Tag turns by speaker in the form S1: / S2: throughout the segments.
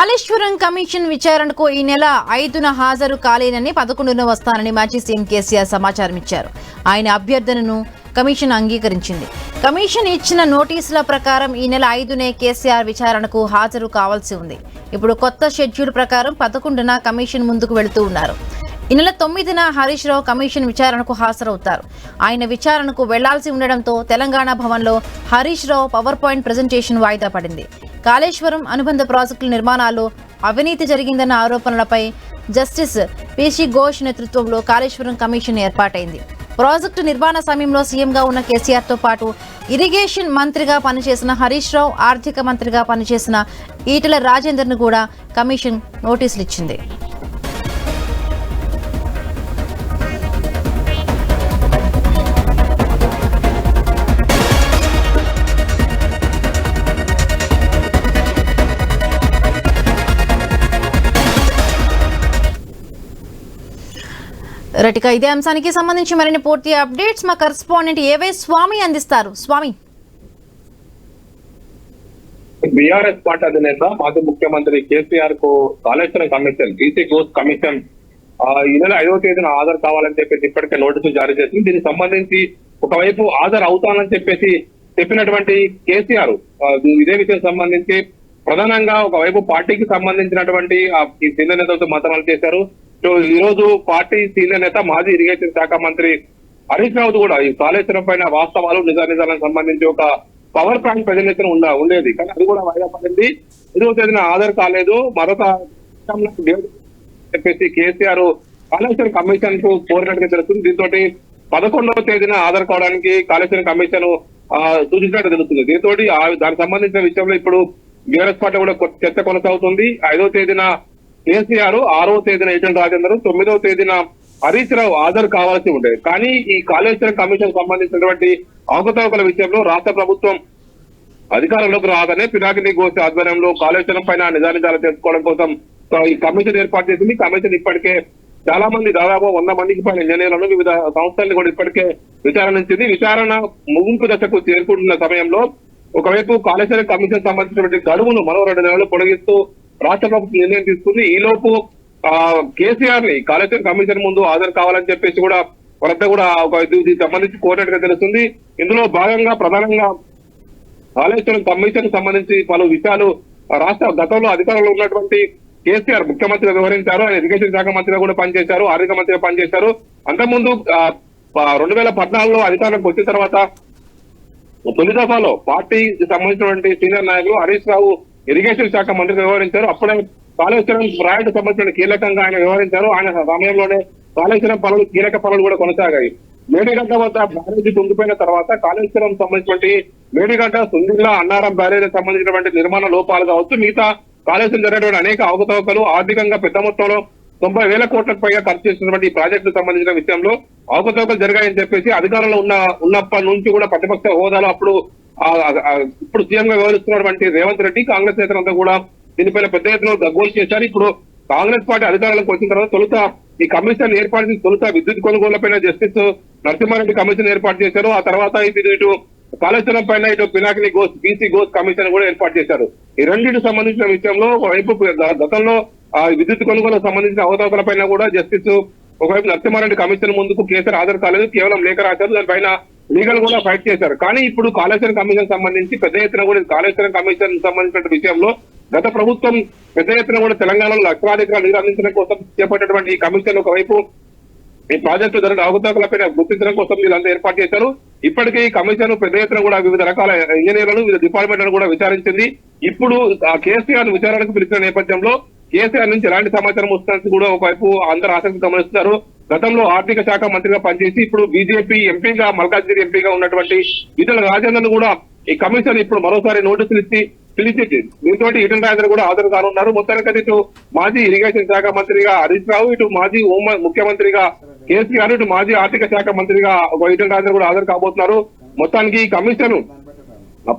S1: Kaleshwaram commission విచారణకు ఈ నెల 5న హాజరు కాలేనని 11న వస్తానని మాజీ సీఎం కేసీఆర్ సమాచారం ఇచ్చారు. ఆయన అభ్యర్థనను కమిషన్ అంగీకరించింది. కమిషన్ ఇచ్చిన నోటీసుల ప్రకారం ఈ నెల 5నే కేసీఆర్ విచారణకు హాజరు కావాల్సి ఉంది. ఇప్పుడు కొత్త షెడ్యూల్ ప్రకారం 11న కమిషన్ ముందుకు వెళుతూ ఉన్నారు. ఈ నెల 9న హరీష్ రావు కమిషన్ విచారణకు హాజరవుతారు. ఆయన విచారణకు వెళ్లాల్సి ఉండడంతో తెలంగాణ భవన్లో Harish Rao power point presentation వాయిదా పడింది. కాళేశ్వరం అనుబంధ ప్రాజెక్టుల నిర్మాణాల్లో అవినీతి జరిగిందన్న ఆరోపణలపై జస్టిస్ పిసి ఘోష్ నేతృత్వంలో కాళేశ్వరం కమిషన్ ఏర్పాటైంది. ప్రాజెక్టు నిర్మాణ సమయంలో సీఎంగా ఉన్న కేసీఆర్తో పాటు ఇరిగేషన్ మంత్రిగా పనిచేసిన హరీష్ రావు, ఆర్థిక మంత్రిగా పనిచేసిన ఈటెల రాజేందర్ను కూడా కమిషన్ నోటీసులు ఇచ్చింది. రటిక ఇదే అంశానికి సంబంధించి మరిన్ని పూర్తి అప్డేట్స్ మా కరెస్పాండెంట్ ఏవై స్వామి అందిస్తారు. స్వామి,
S2: బీఆర్ఎస్ పార్టీ అధినేత మాజీ ముఖ్యమంత్రి కేసీఆర్ కు Kaleshwaram commission BC Ghosh commission ఈ నెల 5వ తేదీన హాజరు కావాలని చెప్పేసి ఇప్పటికే నోటీసులు జారీ చేసింది. దీనికి సంబంధించి ఒకవైపు హాజరు అవుతానని చెప్పేసి చెప్పినటువంటి కేసీఆర్ ఇదే విషయం సంబంధించి ప్రధానంగా ఒకవైపు పార్టీకి సంబంధించినటువంటి ఈ సీనియర్ నేతలతో మంత్రాలు చేశారు. ఈ రోజు పార్టీ సీనియర్ నేత మాజీ ఇరిగేషన్ శాఖ మంత్రి హరీష్ రావు కూడా ఈ కాళేశ్వరం పైన వాస్తవాలు నిజానికి సంబంధించి ఒక పవర్ పాయింట్ ప్రజెంటేషన్ ఉండేది, కానీ అది కూడా వాయిదా పడింది. 5వ తేదీన హాజరు కాలేదు. మరొక చెప్పేసి కేసీఆర్ కాళేశ్వరం కమిషన్ కు కోరినట్టుగా తెలుస్తుంది. దీంతో 11వ తేదీన హాజరు కావడానికి కాళేశ్వరం కమిషన్ సూచించినట్టు తెలుస్తుంది. దీంతో దానికి సంబంధించిన విషయంలో ఇప్పుడు బీఆర్ఎస్ పార్టీ కూడా చర్చ కొనసాగుతుంది. 5వ తేదీన కేసీఆర్, 6వ తేదీన ఈటెల రాజేందర్, 9వ తేదీన హరీష్ రావు హాజరు కావాల్సి ఉండేది. కానీ ఈ కాళేశ్వరం కమిషన్ సంబంధించినటువంటి అవకతవకల విషయంలో రాష్ట్ర ప్రభుత్వం అధికారంలోకి రాగానే పినాకిని ఘోష్ ఆధ్వర్యంలో కాళేశ్వరం పైన నిజానిజాలు తెలుసుకోవడం కోసం ఈ కమిషన్ ఏర్పాటు చేసింది. కమిషన్ ఇప్పటికే చాలా మంది దాదాపు 100 మందికి పైన ఇంజనీర్లను వివిధ సంస్థలను కూడా ఇప్పటికే విచారించింది. విచారణ ముగింపు దశకు చేరుకుంటున్న సమయంలో ఒకవైపు కాళేశ్వరం కమిషన్ సంబంధించినటువంటి గడువును మరో 2 నెలలు పొడిగిస్తూ రాష్ట్ర ప్రభుత్వం నిర్ణయం తీసుకుంది. ఈ లోపు కేసీఆర్ ని కాళేశ్వరం కమిషన్ ముందు హాజరు కావాలని చెప్పేసి కూడా వారంతా కూడా ఒక దీనికి సంబంధించి కోరినట్టుగా తెలుస్తుంది. ఇందులో భాగంగా ప్రధానంగా కాళేశ్వరం కమిషన్ సంబంధించి పలు విషయాలు రాష్ట్ర గతంలో అధికారంలో ఉన్నటువంటి కేసీఆర్ ముఖ్యమంత్రిగా వ్యవహరించారు. ఆయన ఇరిగేషన్ శాఖ మంత్రిగా కూడా పనిచేశారు, ఆర్థిక మంత్రిగా పనిచేశారు. అంతకుముందు 2014లో అధికారంలోకి వచ్చిన తర్వాత తొలి దఫాలో పార్టీకి సంబంధించినటువంటి సీనియర్ నాయకులు హరీష్ రావు ఇరిగేషన్ శాఖ మంత్రిగా వ్యవహరించారు. అప్పుడే కాళేశ్వరం ప్రాజెక్టు సంబంధించిన కీలకంగా ఆయన వ్యవహరించారు. ఆయన సమయంలోనే కాళేశ్వరం పనులు కీలక పనులు కూడా కొనసాగాయి. మేడిగడ్డ వద్ద బ్యారేజీ కుంగిపోయిన తర్వాత కాళేశ్వరం సంబంధించినటువంటి మేడిగడ్డ, సుందిల్లా, అన్నారం బ్యారేజీ సంబంధించినటువంటి నిర్మాణ లోపాలు కావచ్చు, మిగతా కాళేశ్వరం జరిగినటువంటి అనేక అవకతవకలు, ఆర్థికంగా పెద్ద మొత్తంలో 90,000 కోట్లకు పైగా ఖర్చు చేసినటువంటి ఈ ప్రాజెక్టుకు సంబంధించిన విషయంలో అవకతవకలు జరిగాయని చెప్పేసి అధికారంలో ఉన్నప్పటి నుంచి కూడా ప్రతిపక్ష హోదాలో ఇప్పుడు సీఎం గా వ్యవహరిస్తున్నటువంటి రేవంత్ రెడ్డి, కాంగ్రెస్ నేతలంతా కూడా దీనిపైన పెద్ద ఎత్తున గగ్గోలు చేశారు. ఇప్పుడు కాంగ్రెస్ పార్టీ అధికారంలోకి వచ్చిన తర్వాత తొలుత ఈ కమిషన్ ఏర్పాటు చేసి తొలుత విద్యుత్ కొనుగోళ్లపైన జస్టిస్ నరసింహారెడ్డి కమిషన్ ఏర్పాటు చేశారు. ఆ తర్వాత ఇటు కాళేశ్వరం పైన ఇటు పినాకిని ఘోష్ బీసీ ఘోష్ కమిషన్ కూడా ఏర్పాటు చేశారు. ఈ రెండింటికి సంబంధించిన విషయంలో ఒకవైపు గతంలో విద్యుత్ కొనుగోలుకు సంబంధించిన అవకతవకల పైన కూడా జస్టిస్ ఒకవైపు నరసింహారెడ్డి కమిషన్ ముందుకు కేసీఆర్ హాజరు కాలేదు, కేవలం లేఖ రాశారు. దానిపైన లీగల్ కూడా ఫైట్ చేశారు. కానీ ఇప్పుడు కాళేశ్వరం కమిషన్ సంబంధించి పెద్ద ఎత్తున కూడా కాళేశ్వరం కమిషన్ సంబంధించిన విషయంలో గత ప్రభుత్వం పెద్ద ఎత్తున కూడా తెలంగాణలో లక్షలాధికారులు నీరు అందించడం కోసం చేపట్టినటువంటి ఈ కమిషన్ ఒకవైపు ఈ ప్రాజెక్టు జరిగిన అవకతవకలపైన గుర్తించడం కోసం వీళ్ళంతా ఏర్పాటు చేశారు. ఇప్పటికే ఈ కమిషన్ పెద్ద ఎత్తున కూడా వివిధ రకాల ఇంజనీర్లను, వివిధ డిపార్ట్మెంట్లను కూడా విచారించింది. ఇప్పుడు కేసీఆర్ విచారణకు పిలిచిన నేపథ్యంలో కేసీఆర్ నుంచి ఎలాంటి సమాచారం వస్తుందని కూడా ఒకవైపు అందరూ ఆసక్తి గమనిస్తున్నారు. గతంలో ఆర్థిక శాఖ మంత్రిగా పనిచేసి ఇప్పుడు బీజేపీ ఎంపీగా, మల్కాజ్గిరి ఎంపీగా ఉన్నటువంటి ఈటెల రాజేందర్ కూడా ఈ కమిషన్ ఇప్పుడు మరోసారి నోటీసులు ఇచ్చి పిలిచింది. దీంతో ఈటెల రాజేందర్ కూడా హాజరు కానున్నారు. మొత్తానికి ఇటు మాజీ ఇరిగేషన్ శాఖ మంత్రిగా హరీష్ రావు, ఇటు మాజీ ముఖ్యమంత్రిగా కేసీఆర్, ఇటు మాజీ ఆర్థిక శాఖ మంత్రిగా ఈటెల రాజేందర్ కూడా హాజరు కాబోతున్నారు. మొత్తానికి ఈ కమిషన్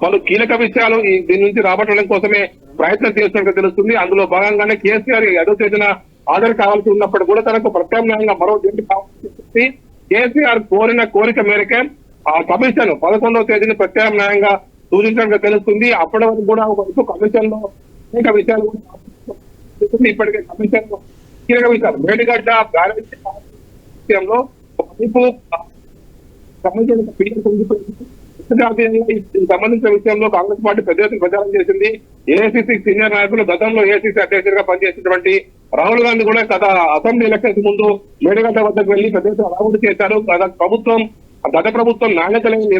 S2: పలు కీలక విషయాలు దీని నుంచి రాబట్టడం కోసమే ప్రయత్నం చేస్తున్నట్టు తెలుస్తుంది. అందులో భాగంగానే కేసీఆర్ 5వ తేదీన హాజరు కావాల్సి ఉన్నప్పుడు కూడా తనకు ప్రత్యామ్నాయంగా మరో జంట కావాల్సి కేసీఆర్ కోరిన కోరిక మేరకే ఆ కమిషన్ 11వ తేదీని ప్రత్యామ్నాయంగా సూచించినట్టుగా తెలుస్తుంది. అప్పటి వరకు కూడా ఒక కమిషన్ లో అనేక విషయాలు ఇప్పటికే కమిషన్ కీలక విషయాలు మేడిగడ్డ బ్యారేజ్ విషయంలో ఒకవైపు కమిషన్ సంబంధించిన విషయంలో కాంగ్రెస్ పార్టీ పెద్ద ఎత్తున ప్రచారం చేసింది. ఏఐసిసి సీనియర్ నాయకులు గతంలో ఏఐసిసి అధ్యక్షుడిగా పనిచేసినటువంటి రాహుల్ గాంధీ కూడా గత అసెంబ్లీ ఎలక్షన్స్ ముందు మేడిగడ్డ వద్దకు వెళ్లి పెద్ద ఎత్తున రావుడు చేశారు. గత ప్రభుత్వం నాణ్యత లేని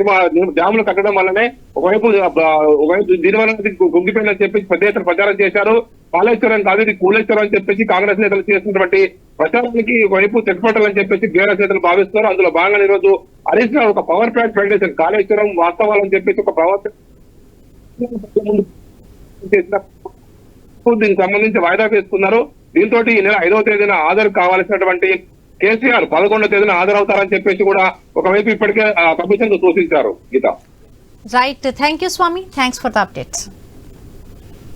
S2: డ్యాములు కట్టడం వల్లనే ఒకవైపు దీనివల్ల గుంగిపోయిందని చెప్పేసి పెద్ద ఎత్తున ప్రచారం చేశారు. కాళేశ్వరం కాదు ఇది కూలేశ్వరం అని చెప్పేసి కాంగ్రెస్ నేతలు చేసినటువంటి ప్రచారానికి ఒకవైపు చెట్పట్టాలని చెప్పేసి బీఆర్ఎస్ నేతలు భావిస్తున్నారు. అందులో భాగంగా ఈ రోజు హరీష్ రావు ఒక పవర్ ప్లాంట్ ఫెడరేషన్ కాళేశ్వరం వాస్తవాలని చెప్పేసి ఒక దీనికి సంబంధించి వాయిదా వేసుకున్నారు. దీంతో ఈ నెల 5వ తేదీన హాజరు కావాల్సినటువంటి కేసీఆర్ 11వ తేదీన హాజరవుతారని చెప్పేసి కూడా ఒకవైపు ఇప్పటికే కమిషన్ కు సూచించారు. Geetha
S1: right, thank you Swamy, thanks for the updates.